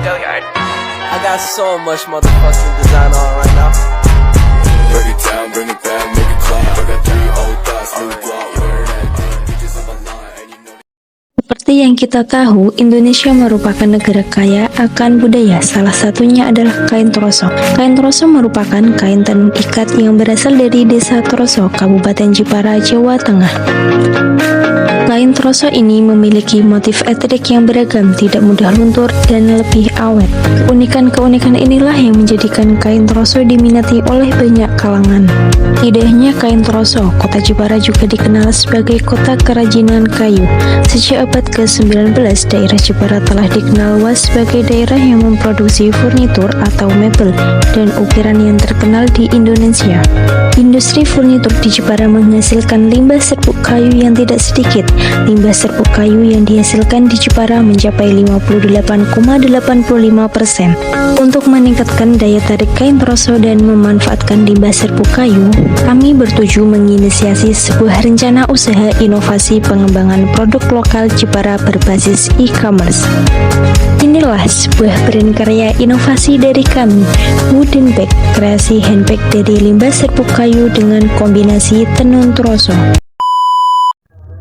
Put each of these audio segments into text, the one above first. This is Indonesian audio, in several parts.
I got so much motherfucking design on right now. Break it down, bring it back, make it clap. I got 3 old thoughts, new guap, where that bitches on my line, and you know. Seperti yang kita tahu, Indonesia merupakan negara kaya akan budaya. Salah satunya adalah kain troso. Kain troso merupakan kain tenun ikat yang berasal dari Desa Troso, Kabupaten Jepara, Jawa Tengah. Kain troso ini memiliki motif etnik yang beragam, tidak mudah luntur, dan lebih awet. Keunikan-keunikan inilah yang menjadikan kain troso diminati oleh banyak kalangan. Tidak hanya kain troso, kota Jepara juga dikenal sebagai kota kerajinan kayu. Sejak abad ke-19, daerah Jepara telah dikenal luas sebagai daerah yang memproduksi furnitur atau mebel dan ukiran yang terkenal di Indonesia. Industri furnitur di Jepara menghasilkan limbah serbuk kayu yang tidak sedikit. Limbah serbuk kayu yang dihasilkan di Jepara mencapai 58,85%. Untuk meningkatkan daya tarik kain troso dan memanfaatkan limbah serbuk kayu, kami bertuju menginisiasi sebuah rencana usaha inovasi pengembangan produk lokal Jepara berbasis e-commerce. Inilah sebuah brand karya inovasi dari kami, Wooden Bag, kreasi handbag dari limbah serbuk kayu dengan kombinasi tenun troso.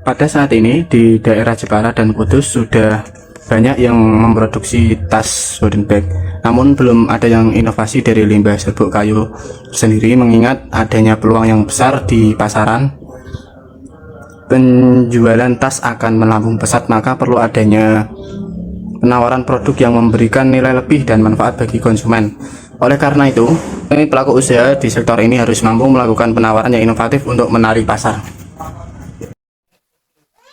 Pada saat ini di daerah Jepara dan Kudus sudah banyak yang memproduksi tas wooden bag, namun belum ada yang inovasi dari limbah serbuk kayu sendiri, mengingat adanya peluang yang besar di pasaran. Penjualan tas akan melambung pesat, maka perlu adanya penawaran produk yang memberikan nilai lebih dan manfaat bagi konsumen. Oleh karena itu, pelaku usaha di sektor ini harus mampu melakukan penawaran yang inovatif untuk menarik pasar.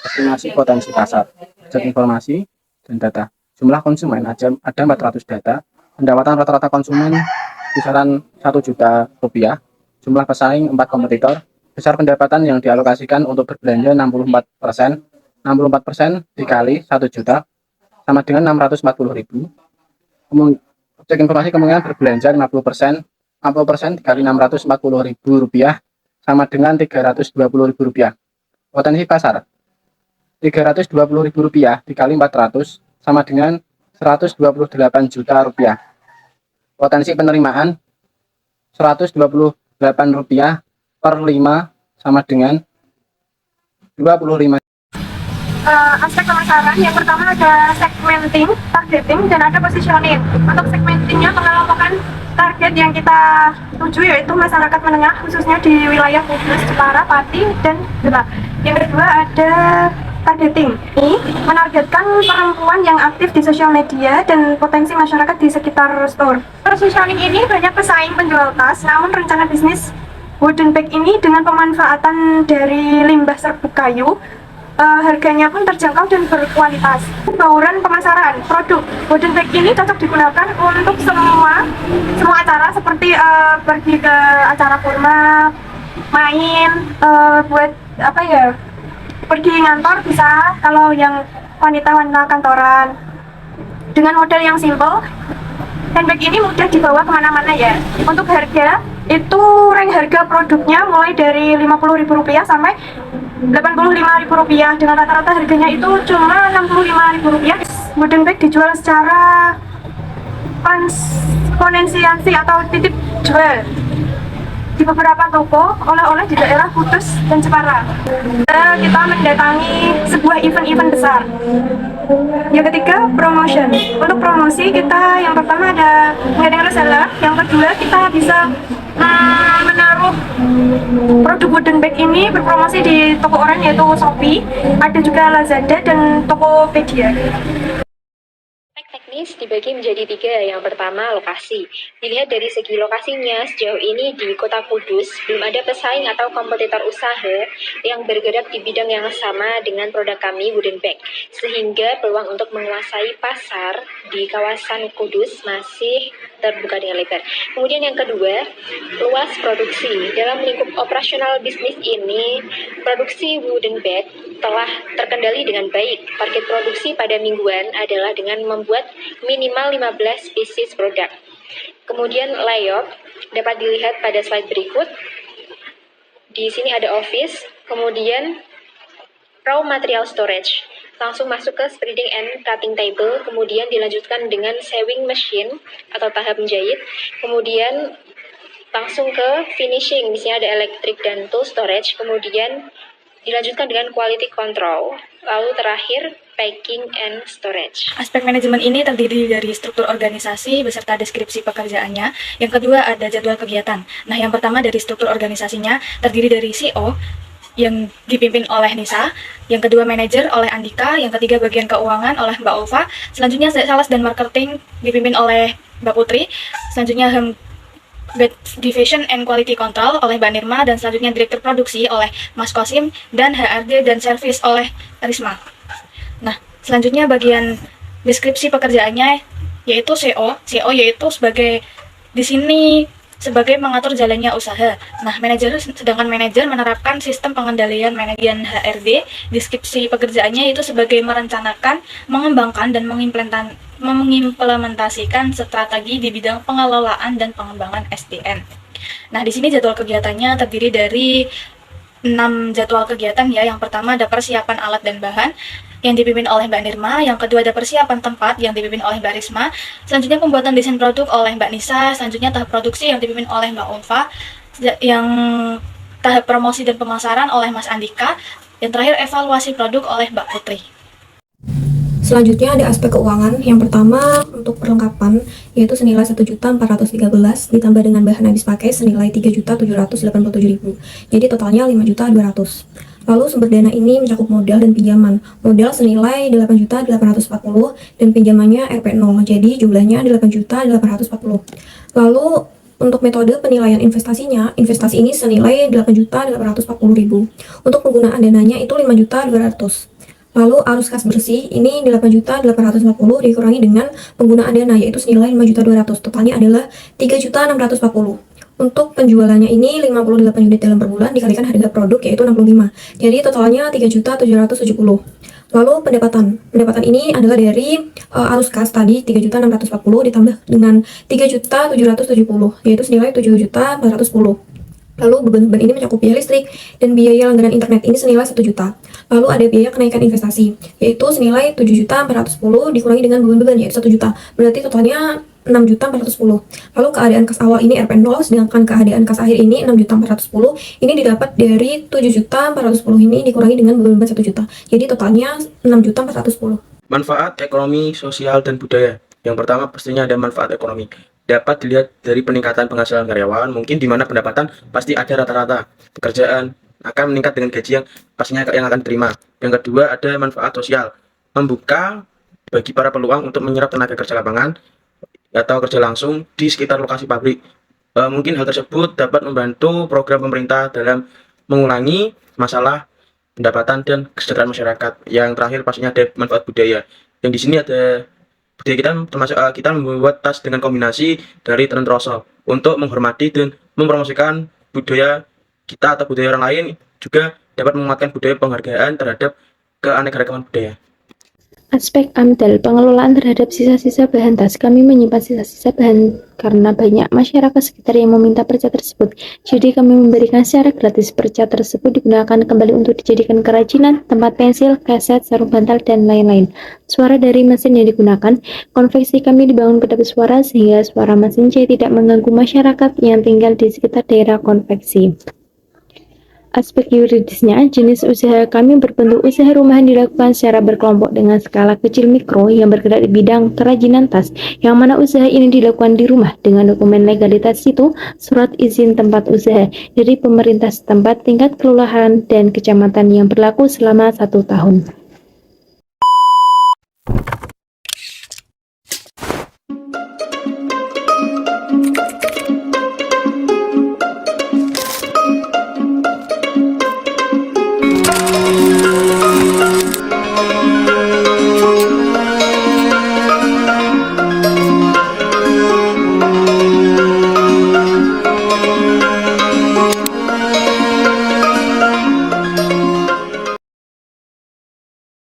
Estimasi potensi pasar, cek informasi dan data. Jumlah konsumen ada 400 data. Pendapatan rata-rata konsumen kisaran 1 juta rupiah. Jumlah pesaing 4 kompetitor. Besar pendapatan yang dialokasikan untuk berbelanja 64%. 64% dikali 1 juta sama dengan 640.000. Cek informasi kemungkinan berbelanja 50%. 50% dikali 640.000 rupiah sama dengan 320.000 rupiah. Potensi pasar 320.000 rupiah dikali 400 sama dengan 128 juta rupiah. Potensi penerimaan 128 rupiah per 5 sama dengan 25. Aspek pemasaran yang pertama ada segmenting, targeting, dan ada positioning. Untuk segmentingnya mengelompokkan target yang kita tuju yaitu masyarakat menengah, khususnya di wilayah Kudus, Jepara, Pati, dan Demak. Yang kedua ada targeting. Ini menargetkan perempuan yang aktif di sosial media dan potensi masyarakat di sekitar store. Positioning ini banyak pesaing penjual tas, namun rencana bisnis wooden bag ini dengan pemanfaatan dari limbah serbuk kayu, harganya pun terjangkau dan berkualitas. Bauran pemasaran produk wooden bag ini cocok digunakan untuk semua acara seperti pergi ke acara kurma, main, buat apa ya, pergi ngantor bisa. Kalau yang wanita-wanita kantoran, dengan model yang simple, handbag ini mudah dibawa kemana-mana ya. Untuk harga itu rank harga produknya mulai dari Rp50.000 sampai Rp85.000. Dengan rata-rata harganya itu cuma Rp65.000. Wooden bag dijual secara eksponensiasi atau titip jual di beberapa toko oleh-oleh di daerah Kudus dan Jepara. Kita mendatangi sebuah event-event besar. Yang ketiga, promotion. Untuk promosi kita yang pertama ada wedding reseller, yang kedua kita bisa menaruh produk wooden bag ini berpromosi di toko online yaitu Shopee, ada juga Lazada dan Tokopedia. Teknis dibagi menjadi 3. Yang pertama, lokasi. Dilihat dari segi lokasinya, sejauh ini di Kota Kudus belum ada pesaing atau kompetitor usaha yang bergerak di bidang yang sama dengan produk kami wooden bag, sehingga peluang untuk menguasai pasar di kawasan Kudus masih terbuka dengan lebar. Kemudian yang kedua, luas produksi. Dalam lingkup operasional bisnis ini, produksi wooden bag telah terkendali dengan baik. Target produksi pada mingguan adalah dengan membuat minimal 15 spesies produk. Kemudian layout dapat dilihat pada slide berikut. Di sini ada office, kemudian raw material storage. langsung masuk ke spreading and cutting table, kemudian dilanjutkan dengan sewing machine atau tahap menjahit, kemudian langsung ke finishing, di sini ada electric dan tool storage, kemudian dilanjutkan dengan quality control, lalu terakhir packing and storage. Aspek manajemen ini terdiri dari struktur organisasi beserta deskripsi pekerjaannya. Yang kedua ada jadwal kegiatan. Nah, yang pertama dari struktur organisasinya terdiri dari CO yang dipimpin oleh Nisa, yang kedua manajer oleh Andika, yang ketiga bagian keuangan oleh Mbak Ulfa, selanjutnya sales dan marketing dipimpin oleh Mbak Putri, selanjutnya Division and Quality Control oleh Mbak Nirma, dan selanjutnya Direktur Produksi oleh Mas Kosim, dan HRD dan Service oleh Risma. Nah, selanjutnya bagian deskripsi pekerjaannya yaitu CO yaitu sebagai di sini sebagai mengatur jalannya usaha. Nah, sedangkan manajer menerapkan sistem pengendalian manajemen HRD. Deskripsi pekerjaannya itu sebagai merencanakan, mengembangkan, dan mengimplementasikan strategi di bidang pengelolaan dan pengembangan SDM. Nah, di sini jadwal kegiatannya terdiri dari 6 jadwal kegiatan ya. Yang pertama ada persiapan alat dan bahan yang dipimpin oleh Mbak Nirma, yang kedua ada persiapan tempat yang dipimpin oleh Mbak Risma, selanjutnya pembuatan desain produk oleh Mbak Nisa, selanjutnya tahap produksi yang dipimpin oleh Mbak Ulfa, yang tahap promosi dan pemasaran oleh Mas Andika, yang terakhir evaluasi produk oleh Mbak Putri. Selanjutnya ada aspek keuangan. Yang pertama untuk perlengkapan yaitu senilai 1.413 ditambah dengan bahan habis pakai senilai 3.787.000. Jadi totalnya 5.200.000. Lalu sumber dana ini mencakup modal dan pinjaman. Modal senilai 8.840 dan pinjamannya RP0. Jadi jumlahnya 8.840. Lalu untuk metode penilaian investasinya, investasi ini senilai 8.840.000. Untuk penggunaan dananya itu 5.200.000. Lalu arus kas bersih ini 8.840 dikurangi dengan penggunaan dana yaitu senilai 5.200.000. Totalnya adalah 3.640.000. Untuk penjualannya ini 58 unit dalam per bulan dikalikan harga produk yaitu 65. Jadi totalnya 3.770.000. Lalu pendapatan ini adalah dari arus kas tadi 3.640 ditambah dengan 3.770 yaitu senilai 7.410. Lalu beban ini mencakup biaya listrik dan biaya langganan internet ini senilai 1 juta. Lalu ada biaya kenaikan investasi yaitu senilai 7.410 dikurangi dengan beban yaitu 1 juta. Berarti totalnya 6.410. Lalu keadaan kas awal ini RP0, sedangkan keadaan kas akhir ini 6.410. Ini didapat dari 7.410 ini dikurangi dengan beban 1 juta. Jadi totalnya 6.410. Manfaat ekonomi, sosial, dan budaya. Yang pertama pastinya ada manfaat ekonomi. Dapat dilihat dari peningkatan penghasilan karyawan, mungkin di mana pendapatan pasti ada rata-rata. Pekerjaan akan meningkat dengan gaji yang pastinya yang akan diterima. Yang kedua ada manfaat sosial. Membuka bagi para peluang untuk menyerap tenaga kerja lapangan atau kerja langsung di sekitar lokasi pabrik. Mungkin hal tersebut dapat membantu program pemerintah dalam mengurangi masalah pendapatan dan kesejahteraan masyarakat. Yang terakhir pastinya ada manfaat budaya. Yang di sini ada budaya kita, termasuk kita membuat tas dengan kombinasi dari tenun troso untuk menghormati dan mempromosikan budaya kita atau budaya orang lain, juga dapat menguatkan budaya penghargaan terhadap keanekaragaman budaya. Aspek AMDAL, pengelolaan terhadap sisa-sisa bahan tas. Kami menyimpan sisa-sisa bahan karena banyak masyarakat sekitar yang meminta perca tersebut. Jadi kami memberikan secara gratis. Perca tersebut digunakan kembali untuk dijadikan kerajinan, tempat pensil, kaset, sarung bantal, dan lain-lain. Suara dari mesin yang digunakan, konveksi kami dibangun kedap suara sehingga suara mesin C tidak mengganggu masyarakat yang tinggal di sekitar daerah konveksi. Aspek yuridisnya, jenis usaha kami berbentuk usaha rumahan dilakukan secara berkelompok dengan skala kecil mikro yang bergerak di bidang kerajinan tas, yang mana usaha ini dilakukan di rumah dengan dokumen legalitas itu, surat izin tempat usaha dari pemerintah setempat, tingkat kelurahan dan kecamatan yang berlaku selama 1 tahun.